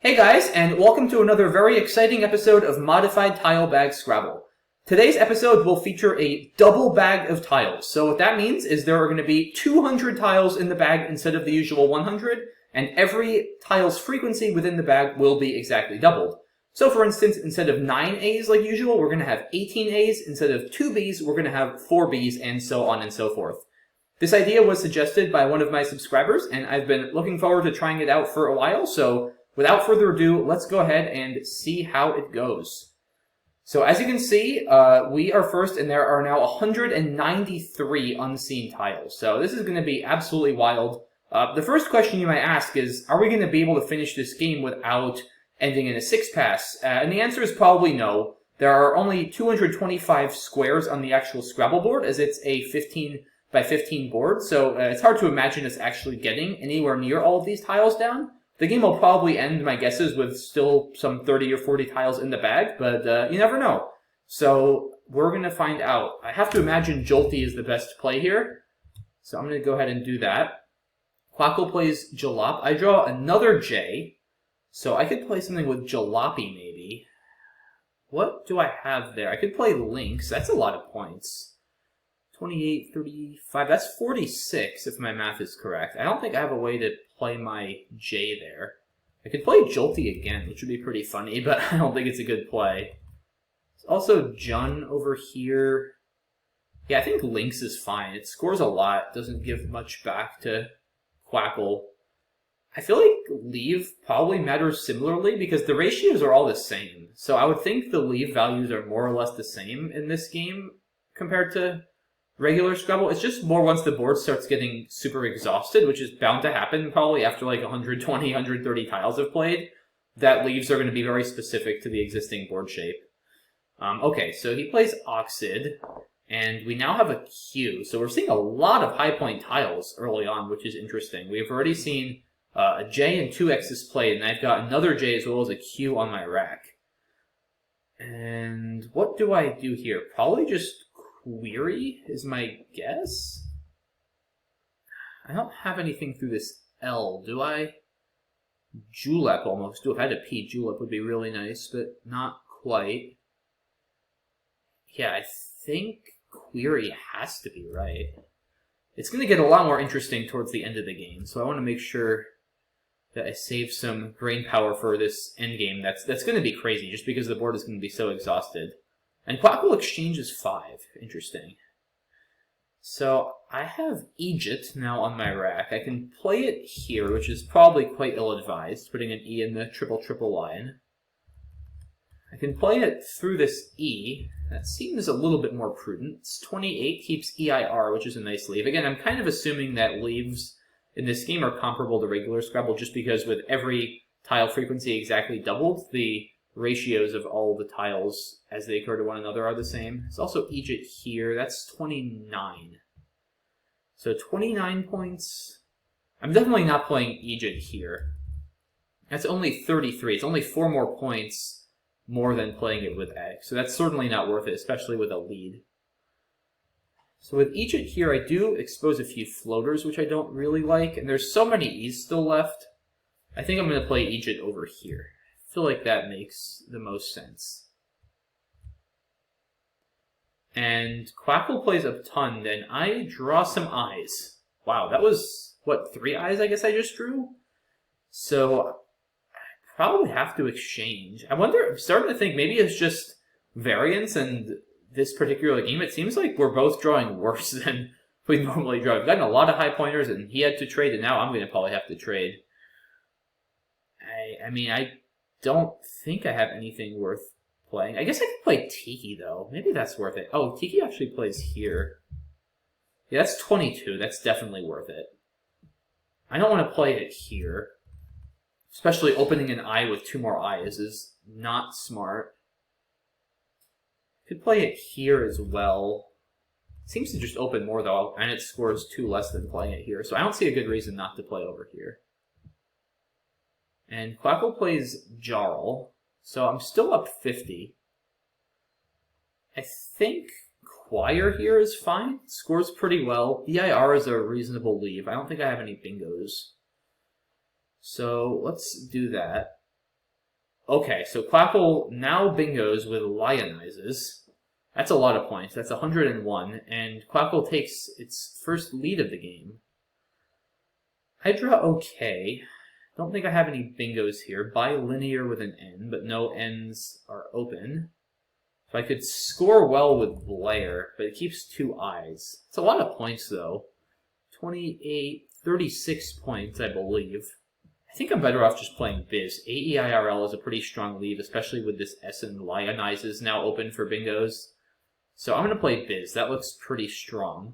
Hey guys, and welcome to another very exciting episode of Modified Tile Bag Scrabble. Today's episode will feature a double bag of tiles. So what that means is there are going to be 200 tiles in the bag instead of the usual 100, and every tile's frequency within the bag will be exactly doubled. So for instance, instead of 9 A's like usual, we're going to have 18 A's. Instead of 2 B's, we're going to have 4 B's, and so on and so forth. This idea was suggested by one of my subscribers, and I've been looking forward to trying it out for a while, so without further ado, let's go ahead and see how it goes. So as you can see, we are first, and there are now 193 unseen tiles. So this is going to be absolutely wild. The first question you might ask is, are we going to be able to finish this game without ending in a 6-pass? And the answer is probably no. There are only 225 squares on the actual Scrabble board, as it's a 15 by 15 board. So it's hard to imagine us actually getting anywhere near all of these tiles down. The game will probably end, my guess is, with still some 30 or 40 tiles in the bag, but you never know. So we're going to find out. I have to imagine Jolty is the best play here, so I'm going to go ahead and do that. Quackle plays Jalop. I draw another J, so I could play something with Jalopy, maybe. What do I have there? I could play Lynx. That's a lot of points. 28, 35, that's 46 if my math is correct. I don't think I have a way to play my J there. I could play Jolty again, which would be pretty funny, but I don't think it's a good play. There's also Jun over here. Yeah, I think Lynx is fine. It scores a lot, doesn't give much back to Quackle. I feel like leave probably matters similarly because the ratios are all the same. So I would think the leave values are more or less the same in this game compared to regular Scrabble. It's just more once the board starts getting super exhausted, which is bound to happen probably after like 120, 130 tiles have played, that leaves are going to be very specific to the existing board shape. Okay, so he plays Oxid, and we now have a Q. So we're seeing a lot of high point tiles early on, which is interesting. We've already seen a J and 2 X's played, and I've got another J as well as a Q on my rack. And what do I do here? Probably just Query is my guess? I don't have anything through this L, do I? Julep almost. If I had a P, Julep would be really nice, but not quite. Yeah, I think Query has to be right. It's going to get a lot more interesting towards the end of the game, so I want to make sure that I save some brain power for this endgame. That's going to be crazy, just because the board is going to be so exhausted. And Quackle exchanges 5. Interesting. So I have Egypt now on my rack. I can play it here, which is probably quite ill-advised, putting an E in the triple line. I can play it through this E. That seems a little bit more prudent. It's 28, keeps EIR, which is a nice leave. Again, I'm kind of assuming that leaves in this game are comparable to regular Scrabble, just because with every tile frequency exactly doubled, the ratios of all the tiles as they occur to one another are the same. There's also Egypt here. That's 29. So 29 points. I'm definitely not playing Egypt here. That's only 33. It's only 4 more points more than playing it with Egg. So that's certainly not worth it, especially with a lead. So with Egypt here, I do expose a few floaters, which I don't really like. And there's so many E's still left. I think I'm going to play Egypt over here. I feel like that makes the most sense. And Quackle plays a ton, then I draw some eyes. Wow, that was, what, 3 eyes I guess I just drew? So I probably have to exchange. I'm starting to think maybe it's just variance and this particular game. It seems like we're both drawing worse than we normally draw. We've gotten a lot of high pointers and he had to trade, and now I'm going to probably have to trade. I mean, I don't think I have anything worth playing. I guess I could play Tiki, though. Maybe that's worth it. Oh, Tiki actually plays here. Yeah, that's 22. That's definitely worth it. I don't want to play it here. Especially opening an eye with 2 more eyes is not smart. Could play it here as well. Seems to just open more, though, and it scores 2 less than playing it here. So I don't see a good reason not to play over here. And Quackle plays Jarl, so I'm still up 50. I think Choir here is fine. Scores pretty well. EIR is a reasonable leave. I don't think I have any bingos. So let's do that. Okay, so Quackle now bingos with Lionizes. That's a lot of points. That's 101, and Quackle takes its first lead of the game. I draw okay. Don't think I have any bingos here. Bilinear with an N, but no N's are open. So I could score well with Blair, but it keeps 2 eyes. It's a lot of points, though. 28, 36 points, I believe. I think I'm better off just playing Biz. AEIRL is a pretty strong lead, especially with this S and Lionizes now open for bingos. So I'm going to play Biz. That looks pretty strong.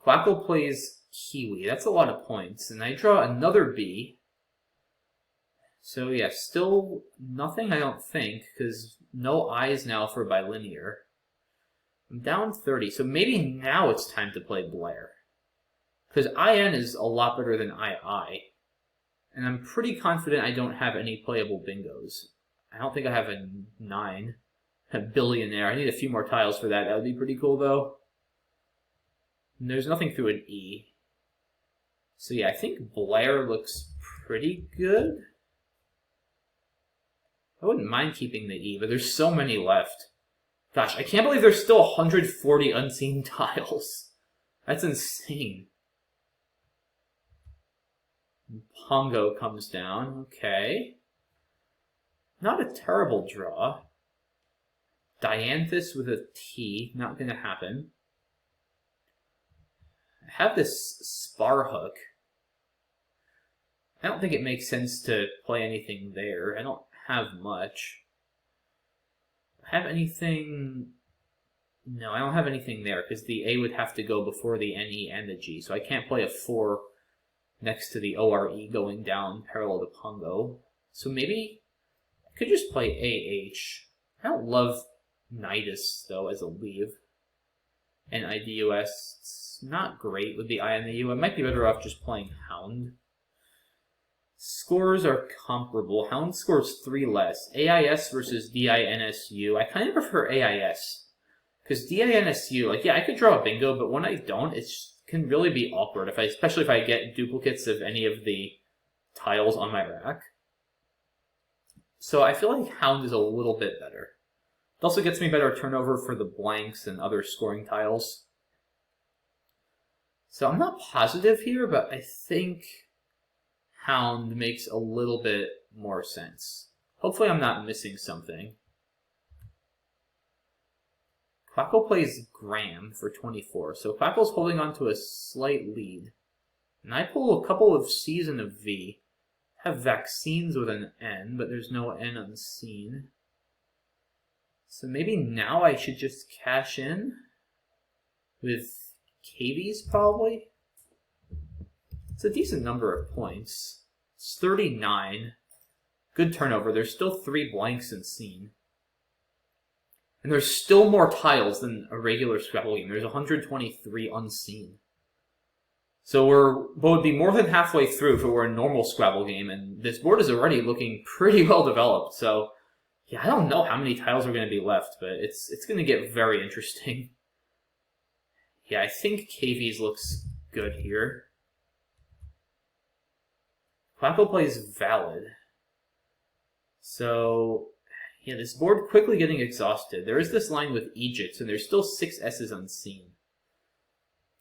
Quackle plays Kiwi. That's a lot of points. And I draw another B. So yeah, still nothing, I don't think, because no I's now for bilinear. I'm down 30, so maybe now it's time to play Blair. Because IN is a lot better than II. And I'm pretty confident I don't have any playable bingos. I don't think I have a 9. A billionaire. I need a few more tiles for that. That would be pretty cool, though. And there's nothing through an E. So yeah, I think Blair looks pretty good. I wouldn't mind keeping the E, but there's so many left. Gosh, I can't believe there's still 140 unseen tiles. That's insane. Pongo comes down. Okay. Not a terrible draw. Dianthus with a T. Not going to happen. I have this Spar Hook. I don't think it makes sense to play anything there. I don't have much. Have anything? No, I don't have anything there because the A would have to go before the NE and the G, so I can't play a 4 next to the ORE going down parallel to Pongo. So maybe I could just play AH. I don't love Nidus, though, as a leave. And IDUS, it's not great with the I and the U. I might be better off just playing Hound. Scores are comparable. Hound scores 3 less. AIS versus DINSU. I kind of prefer AIS. Because DINSU, like, yeah, I could draw a bingo, but when I don't, it can really be awkward, especially if I get duplicates of any of the tiles on my rack. So I feel like Hound is a little bit better. It also gets me better turnover for the blanks and other scoring tiles. So I'm not positive here, but I think Hound makes a little bit more sense. Hopefully I'm not missing something. Quackle plays Graham for 24, so Quackle's holding on to a slight lead. And I pull a couple of C's and a V. I have vaccines with an N, but there's no N unseen. So maybe now I should just cash in with KVs, probably? It's a decent number of points. It's 39. Good turnover. There's still 3 blanks unseen. And there's still more tiles than a regular Scrabble game. There's 123 unseen. So would be more than halfway through if it were a normal Scrabble game, and this board is already looking pretty well developed. So, yeah, I don't know how many tiles are going to be left, but it's going to get very interesting. Yeah, I think KVs looks good here. Quackle plays Valid. So, yeah, this board quickly getting exhausted. There is this line with Egypt, and there's still 6 S's unseen.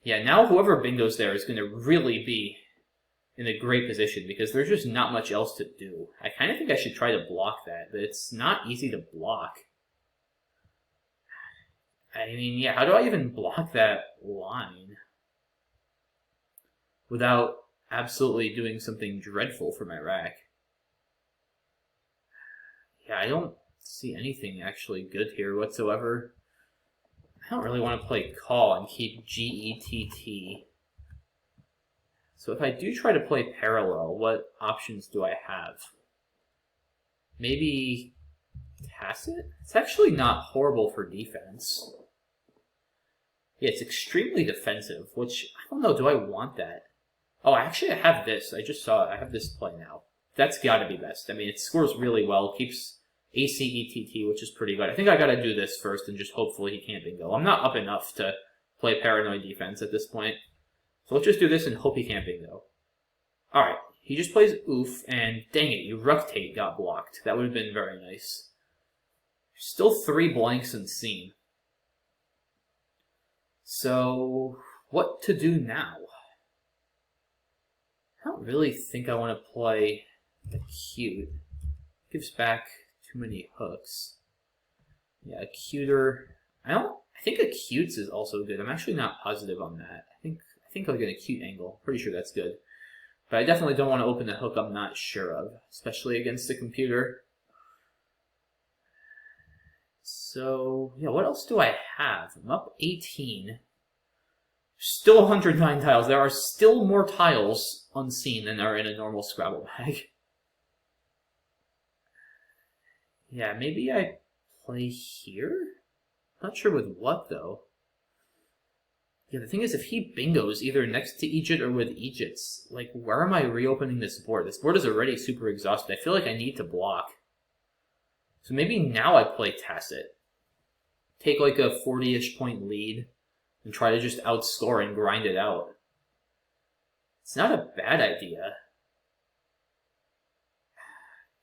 Yeah, now whoever bingos there is going to really be in a great position, because there's just not much else to do. I kind of think I should try to block that, but it's not easy to block. I mean, yeah, how do I even block that line without absolutely doing something dreadful for my rack? Yeah, I don't see anything actually good here whatsoever. I don't really want to play call and keep GETT. So if I do try to play parallel, what options do I have? Maybe Tacit? It's actually not horrible for defense. Yeah, it's extremely defensive, which, I don't know, do I want that? Oh, actually I have this. I just saw it. I have this play now. That's gotta be best. I mean, it scores really well, keeps ACETT, which is pretty good. I think I gotta do this first and just hopefully he can't bingo. I'm not up enough to play paranoid defense at this point. So let's just do this and hope he can't bingo. Alright, He just plays oof, and dang it, Eructate got blocked. That would have been very nice. Still 3 blanks unseen. So, what to do now? I don't really think I want to play Acute. Gives back too many hooks. Yeah, Acuter. I think Acutes is also good. I'm actually not positive on that. I think like an Acute angle. Pretty sure that's good. But I definitely don't want to open a hook I'm not sure of, especially against the computer. So, yeah, what else do I have? I'm up 18. Still 109 tiles. There are still more tiles unseen than are in a normal Scrabble bag. Yeah, maybe I play here? Not sure with what, though. Yeah, the thing is, if he bingos either next to Egypt or with Egypt's, like, where am I reopening this board? This board is already super exhausted. I feel like I need to block. So maybe now I play Tacit. Take like a 40-ish point lead and try to just outscore and grind it out. It's not a bad idea.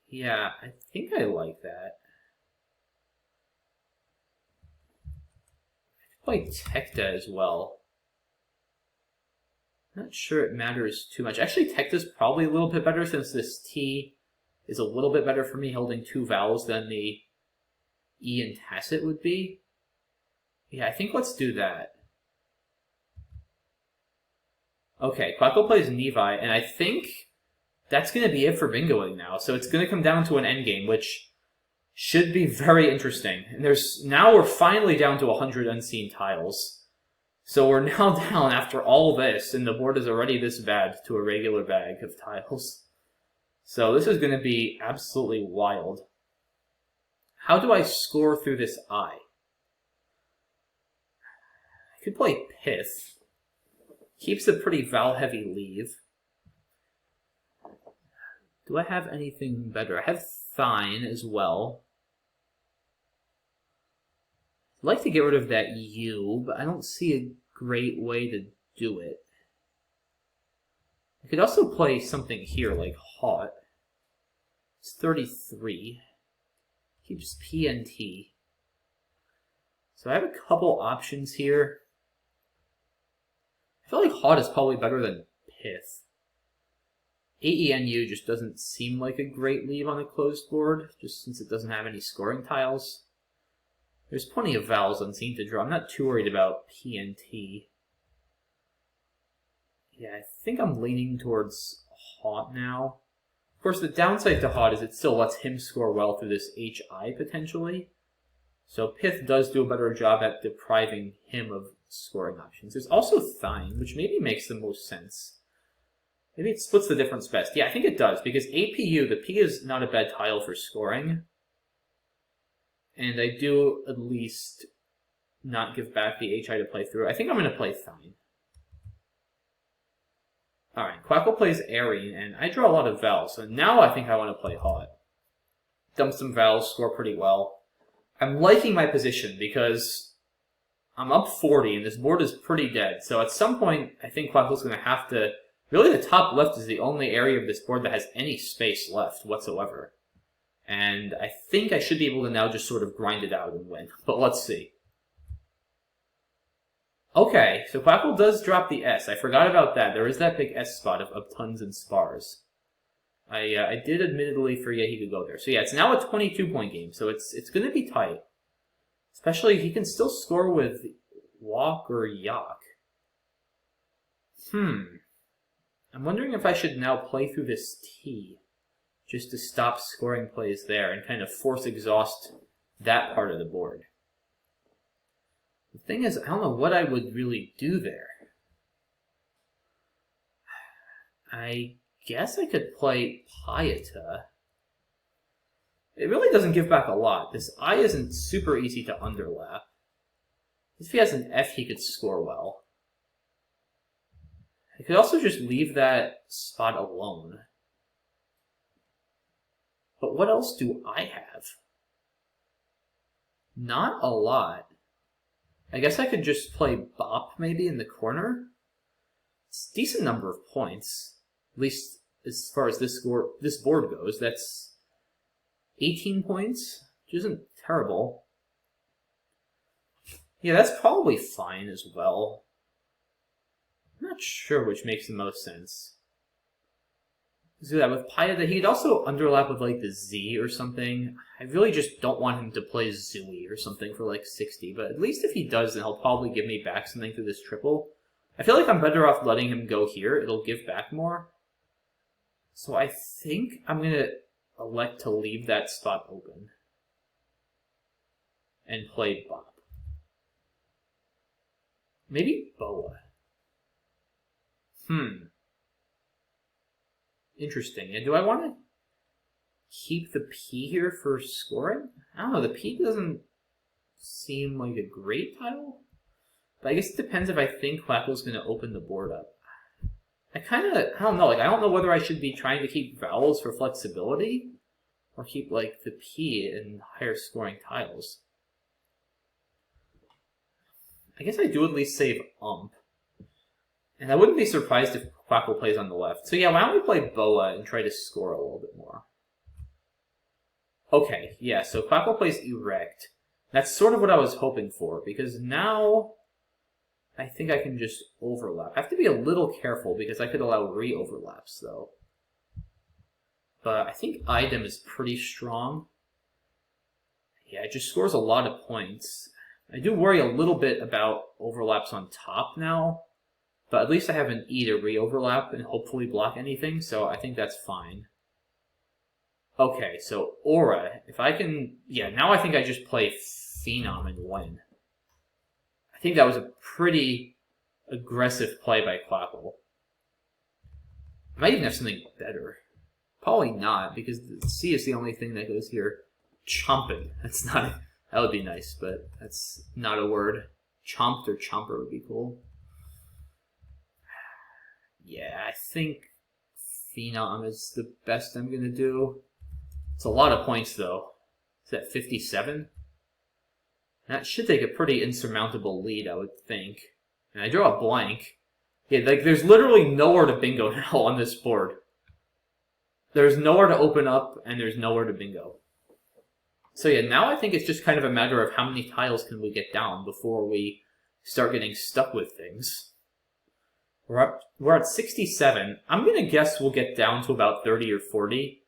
Yeah, I think I like that. I could play Tecta as well. Not sure it matters too much. Actually, Tecta's probably a little bit better since this T is a little bit better for me holding 2 vowels than the E and Tacit would be. Yeah, I think let's do that. Okay, Quackle plays Nevi, and I think that's going to be it for bingoing now. So it's going to come down to an endgame, which should be very interesting. And now we're finally down to 100 unseen tiles. So we're now down after all this, and the board is already this bad to a regular bag of tiles. So this is going to be absolutely wild. How do I score through this eye? I could play Pith. Keeps a pretty vowel-heavy leave. Do I have anything better? I have Thine as well. I'd like to get rid of that U, but I don't see a great way to do it. I could also play something here like Hot. It's 33. Keeps P and T. So I have a couple options here. I feel like Hot is probably better than Pith. AENU just doesn't seem like a great leave on a closed board, just since it doesn't have any scoring tiles. There's plenty of vowels unseen to draw. I'm not too worried about P and T. Yeah, I think I'm leaning towards Hot now. Of course, the downside to Hot is it still lets him score well through this HI, potentially. So Pith does do a better job at depriving him of scoring options. There's also Thine, which maybe makes the most sense. Maybe it splits the difference best. Yeah, I think it does, because APU, the P is not a bad tile for scoring. And I do at least not give back the HI to play through. I think I'm going to play Thine. Alright, Quackle plays Aryan, and I draw a lot of vowels, so now I think I want to play Hot. Dump some vowels, score pretty well. I'm liking my position because I'm up 40 and this board is pretty dead. So at some point, I think Quackle's going to have to... Really, the top left is the only area of this board that has any space left whatsoever. And I think I should be able to now just sort of grind it out and win. But let's see. Okay, so Quackle does drop the S. I forgot about that. There is that big S spot of tons and spars. I did admittedly forget he could go there. So yeah, it's now a 22-point game, so it's going to be tight. Especially he can still score with Walk or Yak. I'm wondering if I should now play through this T, just to stop scoring plays there and kind of force exhaust that part of the board. The thing is, I don't know what I would really do there. I guess I could play Pieta. It really doesn't give back a lot. This I isn't super easy to underlap. If he has an F, he could score well. I could also just leave that spot alone. But what else do I have? Not a lot. I guess I could just play Bop maybe in the corner. It's a decent number of points. At least as far as this board goes. That's 18 points, which isn't terrible. Yeah, that's probably fine as well. I'm not sure which makes the most sense. So that with Pieta, he'd also underlap with like the Z or something. I really just don't want him to play Zooey or something for like 60, but at least if he does, then he'll probably give me back something through this triple. I feel like I'm better off letting him go here. It'll give back more. So I think I'm going to elect to leave that spot open and play Bob. Maybe Boa. Interesting. And do I want to keep the P here for scoring? I don't know. The P doesn't seem like a great tile. But I guess it depends if I think Quackle's going to open the board up. I don't know. Like, I don't know whether I should be trying to keep vowels for flexibility or keep, like, the P in higher scoring tiles. I guess I do at least save ump. And I wouldn't be surprised if Quackle plays on the left. So yeah, why don't we play Boa and try to score a little bit more? Okay, yeah, so Quackle plays erect. That's sort of what I was hoping for, because now I think I can just overlap. I have to be a little careful because I could allow re-overlaps, though. But I think Idem is pretty strong. Yeah, it just scores a lot of points. I do worry a little bit about overlaps on top now. But at least I have an E to re-overlap and hopefully block anything, so I think that's fine. Okay, so Aura, if I can... Yeah, now I think I just play Phenom and win. I think that was a pretty aggressive play by Quackle. I might even have something better. Probably not, because the C is the only thing that goes here. Chomping. That's not... That would be nice, but that's not a word. Chomped or chomper would be cool. Yeah, I think Phenom is the best I'm going to do. It's a lot of points, though. Is that 57? That should take a pretty insurmountable lead, I would think. And I draw a blank. Yeah, like, there's literally nowhere to bingo now on this board. There's nowhere to open up, and there's nowhere to bingo. So yeah, now I think it's just kind of a matter of how many tiles can we get down before we start getting stuck with things. We're at 67. I'm going to guess we'll get down to about 30 or 40.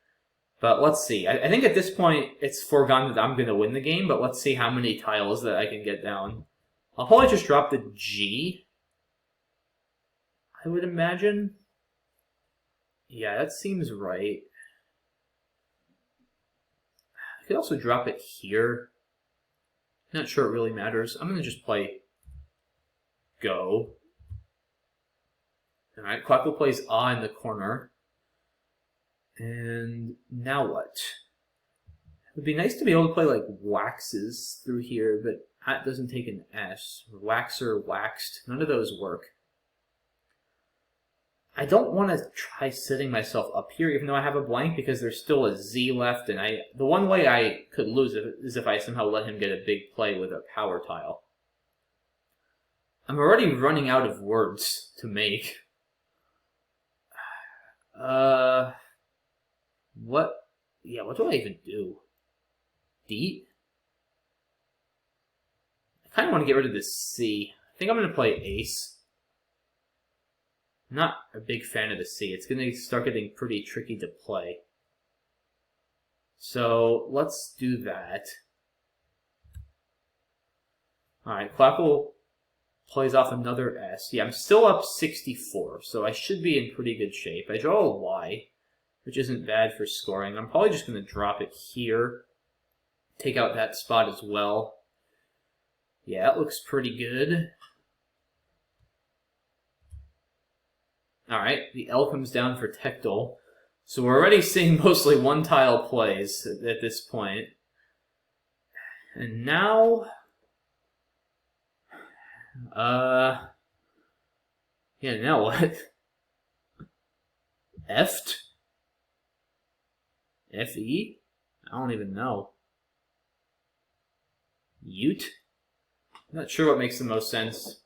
But let's see. I think at this point, it's foregone that I'm going to win the game, but let's see how many tiles that I can get down. I'll probably just drop the G, I would imagine. Yeah, that seems right. I could also drop it here. Not sure it really matters. I'm going to just play Go. Alright, Quackle plays Ah in the corner. And now what? It would be nice to be able to play like waxes through here, but that doesn't take an S. Waxer, waxed, none of those work. I don't want to try setting myself up here, even though I have a blank, because there's still a Z left, and the one way I could lose it is if I somehow let him get a big play with a power tile. I'm already running out of words to make. What? Yeah, what do I even do? D? I kind of want to get rid of this C. I think I'm going to play Ace. I'm not a big fan of the C. It's going to start getting pretty tricky to play. So, let's do that. Alright, Quackle plays off another S. Yeah, I'm still up 64, so I should be in pretty good shape. I draw a Y, which isn't bad for scoring. I'm probably just going to drop it here. Take out that spot as well. Yeah, that looks pretty good. Alright, the L comes down for Tectile. So we're already seeing mostly one-tile plays at this point. And now... Yeah, now what? F'd? F-E? I don't even know. Ute? I'm not sure what makes the most sense.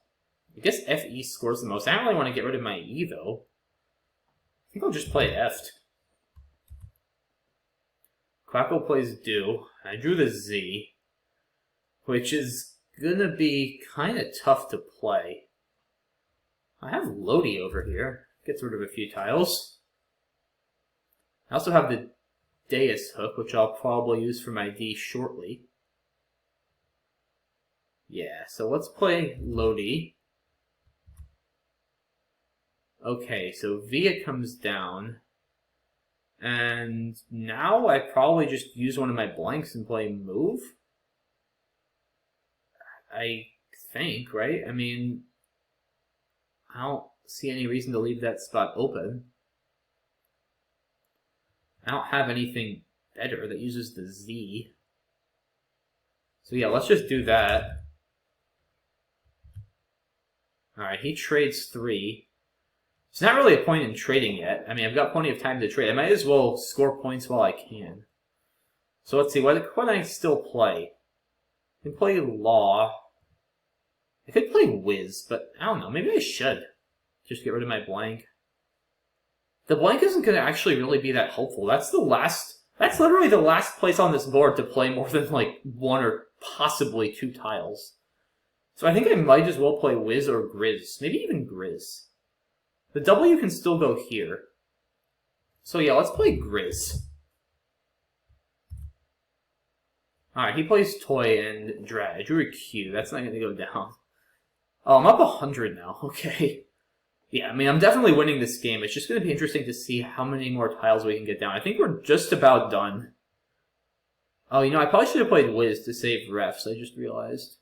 I guess F-E scores the most. I don't really want to get rid of my E, though. think I'll just play F'd. Quackle plays do. I drew the Z, which is gonna be kind of tough to play. I have Lodi over here. Gets rid of a few tiles. I also have the Deus hook, which I'll probably use for my D shortly. Yeah, so let's play Lodi. Okay, so Via comes down. And now I probably just use one of my blanks and play move? I think, right? I mean, I don't see any reason to leave that spot open. I don't have anything better that uses the Z. So yeah, let's just do that. Alright, he trades 3. There's not really a point in trading yet. I mean, I've got plenty of time to trade. I might as well score points while I can. So let's see, what can I still play? I can play Law. I could play Wiz, but I don't know. Maybe I should. Just get rid of my blank. The blank isn't going to actually really be that helpful. That's literally the last place on this board to play more than like 1 or possibly 2 tiles. So I think I might as well play Wiz or Grizz. Maybe even Grizz. The W can still go here. So yeah, let's play Grizz. Alright, he plays Toy and Drag. I drew a Q. That's not going to go down. Oh, I'm up 100 now. Okay. Yeah, I mean, I'm definitely winning this game. It's just going to be interesting to see how many more tiles we can get down. I think we're just about done. Oh, you know, I probably should have played Wiz to save refs. I just realized.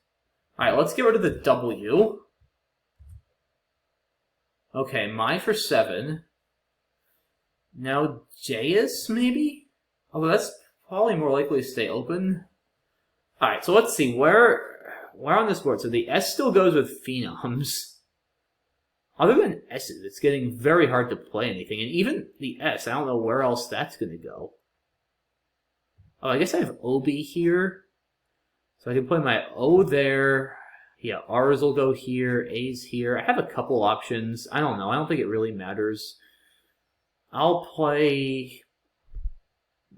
Alright, let's get rid of the W. Okay, my for 7. Now Jayus, maybe? Although that's probably more likely to stay open. Alright, so let's see. Where on this board? So the S still goes with Phenoms. Other than S's, it's getting very hard to play anything. And even the S, I don't know where else that's going to go. Oh, I guess I have OB here. So I can play my O there. Yeah, R's will go here, A's here. I have a couple options. I don't know. I don't think it really matters. I'll play...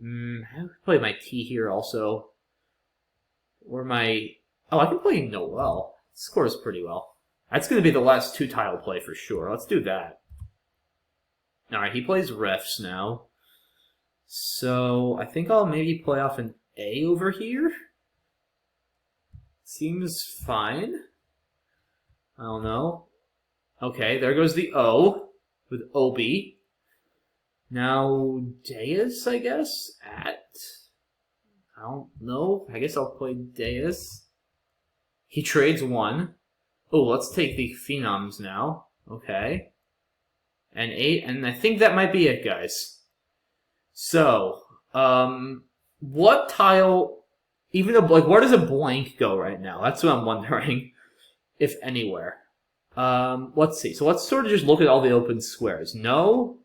I'll play my T here also. Or my... Oh, I can play Noel. It scores pretty well. That's going to be the last 2 tile play for sure. Let's do that. Alright, he plays refs now. So, I think I'll maybe play off an A over here. Seems fine. I don't know. Okay, there goes the O with OB. Now, Deus, I guess? I don't know. I guess I'll play Deus. He trades 1. Oh, let's take the Phenoms now. Okay. And 8, and I think that might be it, guys. So, what tile... Even a, like, where does a blank go right now? That's what I'm wondering, if anywhere. Let's see. So let's sort of just look at all the open squares. No,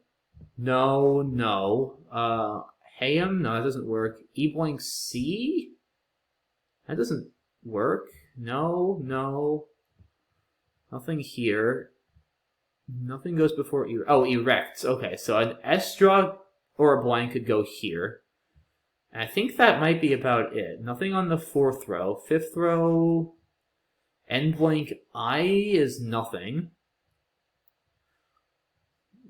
no, no. Hayam, no, that doesn't work. E blank C, that doesn't work. No, no. Nothing here. Nothing goes before E. Oh, erects. Okay, so an S draw or a blank could go here. I think that might be about it. Nothing on the 4th row. 5th row, N blank I is nothing.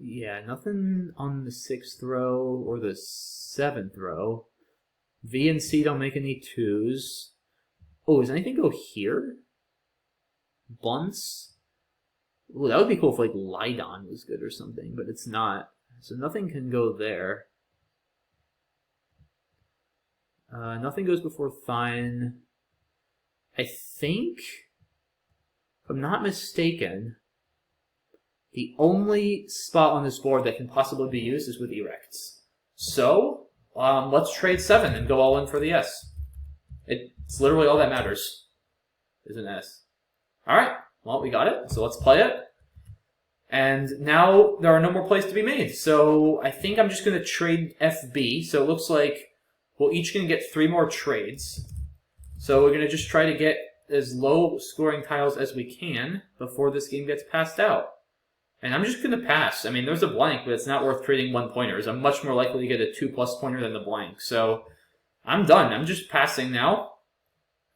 Yeah, nothing on the 6th row or the 7th row. V and C don't make any 2s. Oh, does anything go here? Bunts? Oh, that would be cool if like Lydon was good or something, but it's not. So nothing can go there. Nothing goes before Thine. I think, if I'm not mistaken, the only spot on this board that can possibly be used is with erects. So, let's trade 7 and go all in for the S. It's literally all that matters, is an S. Alright, well, we got it, so let's play it. And now there are no more plays to be made, so I think I'm just going to trade FB. So it looks like we're each going to get 3 more trades. So we're going to just try to get as low scoring tiles as we can before this game gets passed out. And I'm just going to pass. I mean, there's a blank, but it's not worth trading 1-pointers. I'm much more likely to get a 2+ pointer than the blank. So I'm done. I'm just passing now.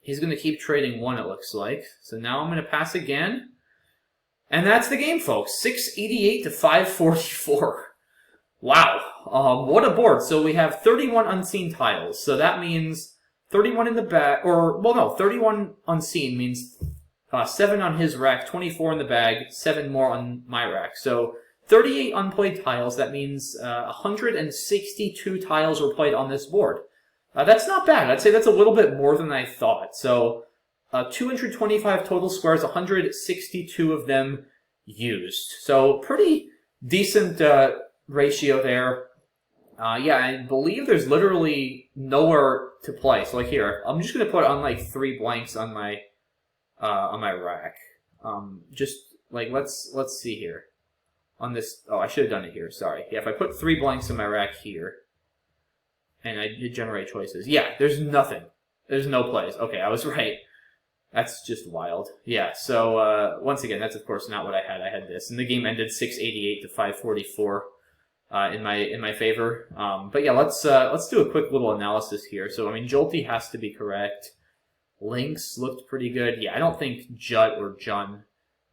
He's going to keep trading 1, it looks like. So now I'm going to pass again. And that's the game, folks. 688 to 544. Wow. What a board. So we have 31 unseen tiles. So that means 31 in the bag, or, well, no, 31 unseen means 7 on his rack, 24 in the bag, 7 more on my rack. So 38 unplayed tiles. That means 162 tiles were played on this board. That's not bad. I'd say that's a little bit more than I thought. So 225 total squares, 162 of them used. So pretty decent ratio there. Yeah, I believe there's literally nowhere to play. So like here, I'm just gonna put on like 3 blanks on my rack. Just like let's see here on this. Oh, I should have done it here. Sorry. Yeah, if I put 3 blanks in my rack here, and I did generate choices. Yeah, there's nothing. There's no plays. Okay, I was right. That's just wild. Yeah. So once again, that's of course not what I had. I had this, and the game ended 688 to 544. In my favor. But yeah, let's do a quick little analysis here. So I mean, Jolty has to be correct. Lynx looked pretty good. Yeah, I don't think Jut or Jun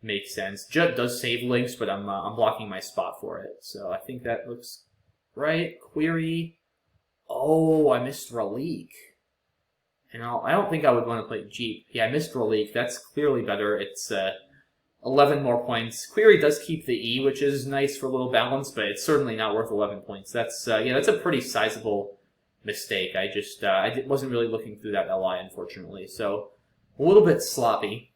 makes sense. Jut does save Lynx, but I'm blocking my spot for it. So I think that looks right. Query. Oh, I missed Raleek. And I don't think I would want to play Jeep. Yeah, I missed Raleek. That's clearly better. It's 11 more points. Query does keep the E, which is nice for a little balance, but it's certainly not worth 11 points. That's that's a pretty sizable mistake. I just wasn't really looking through that LI, unfortunately. So a little bit sloppy.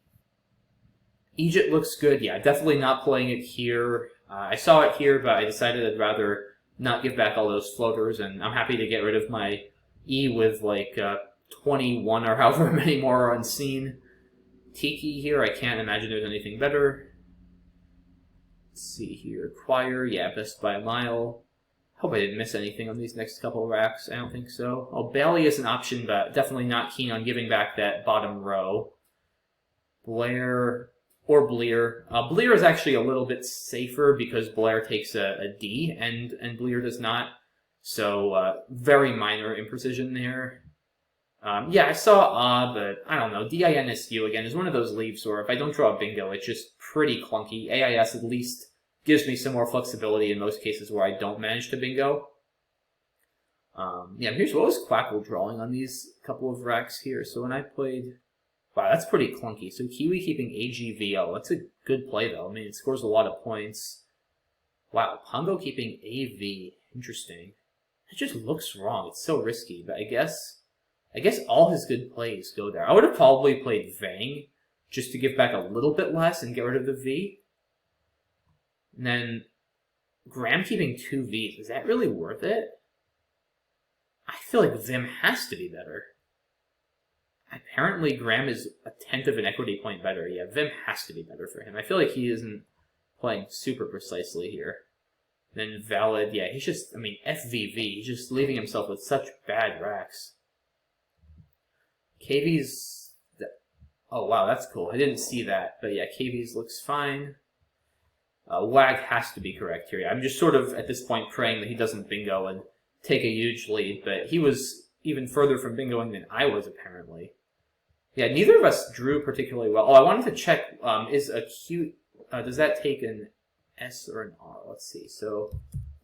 Egypt looks good. Yeah, definitely not playing it here. I saw it here, but I decided I'd rather not give back all those floaters, and I'm happy to get rid of my E with like 21 or however many more are unseen. Tiki here, I can't imagine there's anything better. Let's see here. Choir, yeah, best by a mile. Hope I didn't miss anything on these next couple of racks. I don't think so. Oh, Bailey is an option, but definitely not keen on giving back that bottom row. Blair or Bleer. Bleer is actually a little bit safer because Blair takes a D and Bleer does not. So very minor imprecision there. Yeah, I saw but I don't know. DINSU, again, is one of those leaves where if I don't draw a bingo, it's just pretty clunky. AIS at least gives me some more flexibility in most cases where I don't manage to bingo. Yeah, here's what was Quackle drawing on these couple of racks here. So when I played... Wow, that's pretty clunky. So Kiwi keeping AGVO. That's a good play, though. I mean, it scores a lot of points. Wow, Pongo keeping AV. Interesting. It just looks wrong. It's so risky, but I guess all his good plays go there. I would have probably played Vang just to give back a little bit less and get rid of the V. And then Graham keeping 2 Vs. Is that really worth it? I feel like Vim has to be better. Apparently Graham is a 1/10 of an equity point better. Yeah, Vim has to be better for him. I feel like he isn't playing super precisely here. Then Valid, yeah, he's just, I mean, FVV. He's just leaving himself with such bad racks. KV's... Oh, wow, that's cool. I didn't see that. But yeah, KV's looks fine. Wag has to be correct here. I'm just sort of, at this point, praying that he doesn't bingo and take a huge lead. But he was even further from bingoing than I was, apparently. Yeah, neither of us drew particularly well. Oh, I wanted to check, is acute... does that take an S or an R? Let's see. So,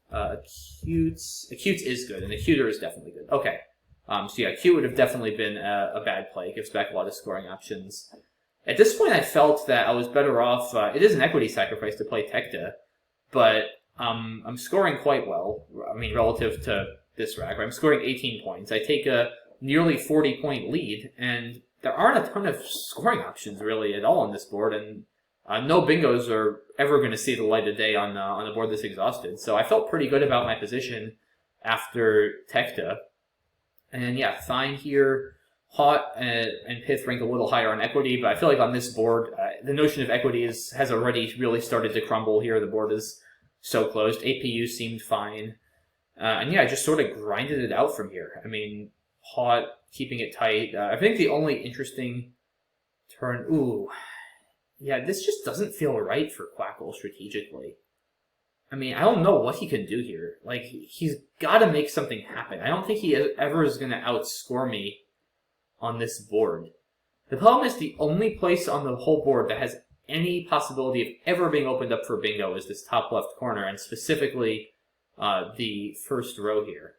acutes is good, and acuter is definitely good. Okay. So yeah, Q would have definitely been a bad play. It gives back a lot of scoring options. At this point, I felt that I was better off. It is an equity sacrifice to play Tekta, but I'm scoring quite well. I mean, relative to this rack, I'm scoring 18 points. I take a nearly 40-point lead, and there aren't a ton of scoring options really at all on this board, and no bingos are ever going to see the light of day on a board this exhausted. So I felt pretty good about my position after Tekta. And yeah, Thine here, Hot and Pith rank a little higher on equity, but I feel like on this board, the notion of equity has already really started to crumble here. The board is so closed. APU seemed fine. And yeah, I just sort of grinded it out from here. I mean, Hot, keeping it tight. I think the only interesting turn... Ooh. Yeah, this just doesn't feel right for Quackle strategically. I mean, I don't know what he can do here. Like, he's got to make something happen. I don't think he ever is going to outscore me on this board. The problem is the only place on the whole board that has any possibility of ever being opened up for bingo is this top left corner, and specifically the first row here.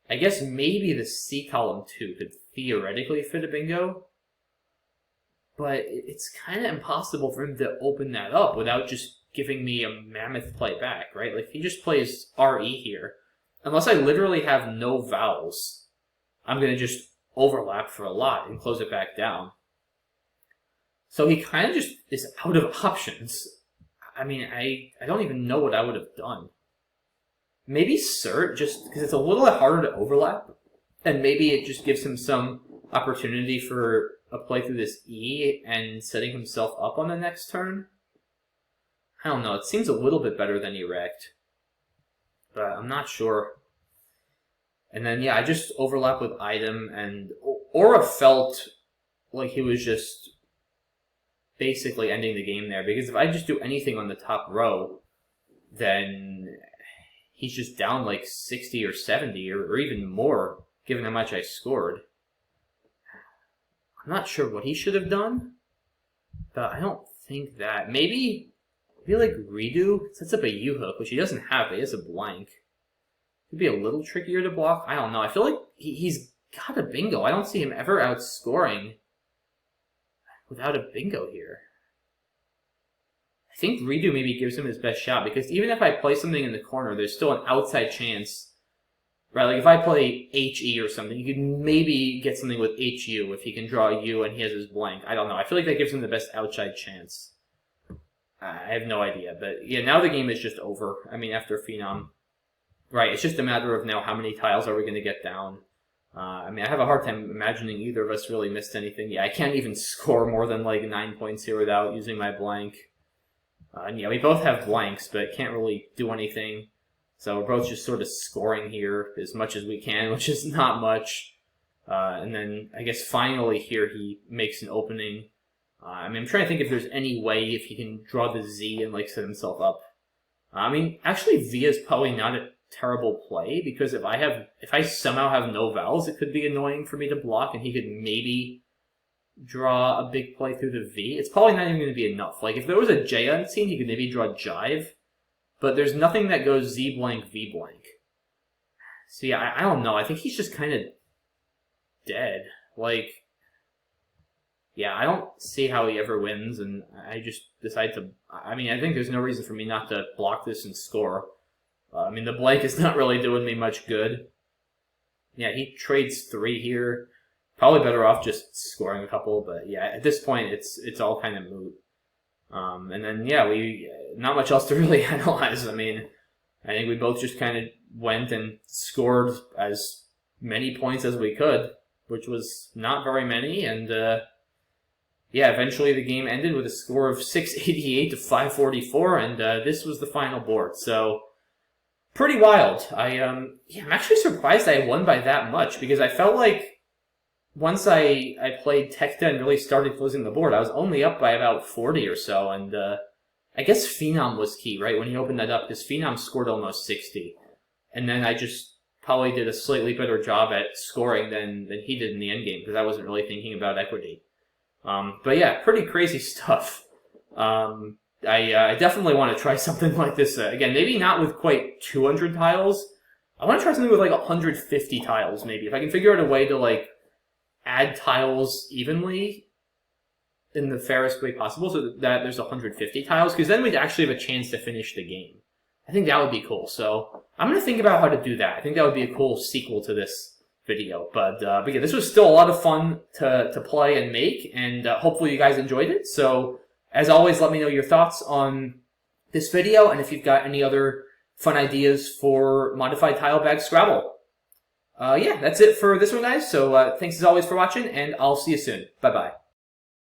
I guess maybe the C column too could theoretically fit a bingo, but it's kind of impossible for him to open that up without just giving me a mammoth play back, right? Like, if he just plays RE here, unless I literally have no vowels, I'm going to just overlap for a lot and close it back down. So he kind of just is out of options. I mean, I don't even know what I would have done. Maybe Cert, just because it's a little bit harder to overlap, and maybe it just gives him some opportunity for a play through this E and setting himself up on the next turn. I don't know, it seems a little bit better than Erect, but I'm not sure. And then, yeah, I just overlap with Item, and Aura felt like he was just basically ending the game there, because if I just do anything on the top row, then he's just down like 60 or 70 or even more, given how much I scored. I'm not sure what he should have done, but I don't think that. Maybe like Redo sets up a U-hook, which he doesn't have, but he has a blank. Could be a little trickier to block. I don't know. I feel like he's got a bingo. I don't see him ever outscoring without a bingo here. I think Redo maybe gives him his best shot, because even if I play something in the corner, there's still an outside chance. Right, like if I play HE or something, you could maybe get something with HU if he can draw a U and he has his blank. I don't know. I feel like that gives him the best outside chance. I have no idea. But yeah, now the game is just over. I mean, after Phenom. Right, it's just a matter of now how many tiles are we going to get down. I mean, I have a hard time imagining either of us really missed anything. Yeah, I can't even score more than like 9 points here without using my blank. And yeah, we both have blanks, but can't really do anything. So we're both just sort of scoring here as much as we can, which is not much. And then I guess finally here he makes an opening. I mean, I'm trying to think if there's any way if he can draw the Z and like set himself up. I mean, actually V is probably not a terrible play, because if I somehow have no vowels, it could be annoying for me to block, and he could maybe draw a big play through the V. It's probably not even going to be enough. Like, if there was a J unseen, he could maybe draw Jive, but there's nothing that goes Z blank, V blank. So yeah, I don't know. I think he's just kind of dead. Like, yeah, I don't see how he ever wins, and I just decide to... I mean, I think there's no reason for me not to block this and score. I mean, the blank is not really doing me much good. Yeah, he trades 3 here. Probably better off just scoring a couple, but yeah, at this point, it's all kind of moot. And then, yeah, not much else to really analyze. I mean, I think we both just kind of went and scored as many points as we could, which was not very many, and yeah, eventually the game ended with a score of 688 to 544, and this was the final board. So, pretty wild. Yeah, I'm actually surprised I won by that much, because I felt like once I played Tekta and really started closing the board, I was only up by about 40 or so, and I guess Phenom was key, right, when he opened that up, because Phenom scored almost 60, and then I just probably did a slightly better job at scoring than he did in the endgame, because I wasn't really thinking about equity. But yeah, pretty crazy stuff. I definitely want to try something like this again. Maybe not with quite 200 tiles. I want to try something with like 150 tiles, maybe. If I can figure out a way to like add tiles evenly in the fairest way possible, so that there's 150 tiles, because then we'd actually have a chance to finish the game. I think that would be cool. So I'm going to think about how to do that. I think that would be a cool sequel to this video. But yeah, this was still a lot of fun to play and make, and hopefully you guys enjoyed it. So as always, let me know your thoughts on this video, and if you've got any other fun ideas for modified tile bag Scrabble. Yeah, that's it for this one, guys. So thanks as always for watching, and I'll see you soon. Bye-bye.